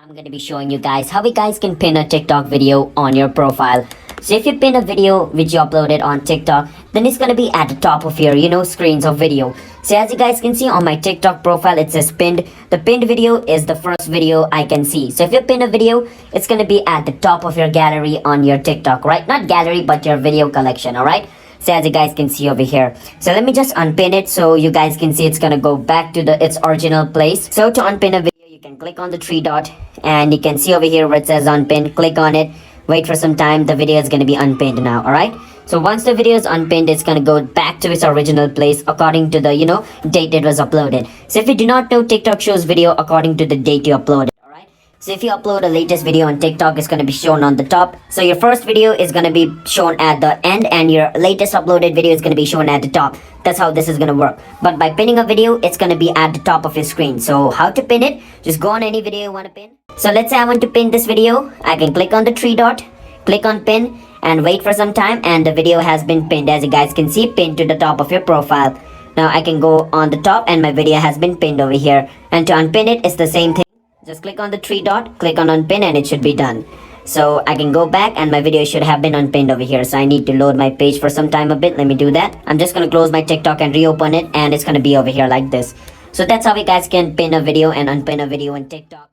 I'm going to be showing you guys how you guys can pin a TikTok video on your profile. So if you pin a video which you uploaded on TikTok, then it's going to be at the top of your, screens of video. So as you guys can see on my TikTok profile, it says pinned. The pinned video is the first video I can see. So if you pin a video, it's going to be at the top of your gallery on your TikTok, right? Not gallery, but your video collection, alright? So as you guys can see over here, so let me just unpin it so you guys can see it's gonna go back to its original place. So to unpin a video, you can click on the three dot and you can see over here where it says unpin. Click on it, wait for some time, the video is gonna be unpinned now. All right, so once the video is unpinned, it's gonna go back to its original place according to the date it was uploaded. So if you do not know, TikTok shows video according to the date you uploaded. So if you upload a latest video on TikTok, it's going to be shown on the top. So your first video is going to be shown at the end and your latest uploaded video is going to be shown at the top. That's how this is going to work. But by pinning a video, it's going to be at the top of your screen. So how to pin it? Just go on any video you want to pin. So let's say I want to pin this video. I can click on the three dot, click on pin and wait for some time, and the video has been pinned. As you guys can see, pinned to the top of your profile. Now I can go on the top and my video has been pinned over here. And to unpin it, it's the same thing. Just click on the three dot, click on unpin and it should be done. So I can go back and my video should have been unpinned over here. So I need to load my page for some time a bit. Let me do that. I'm just going to close my TikTok and reopen it and it's going to be over here like this. So that's how you guys can pin a video and unpin a video in TikTok.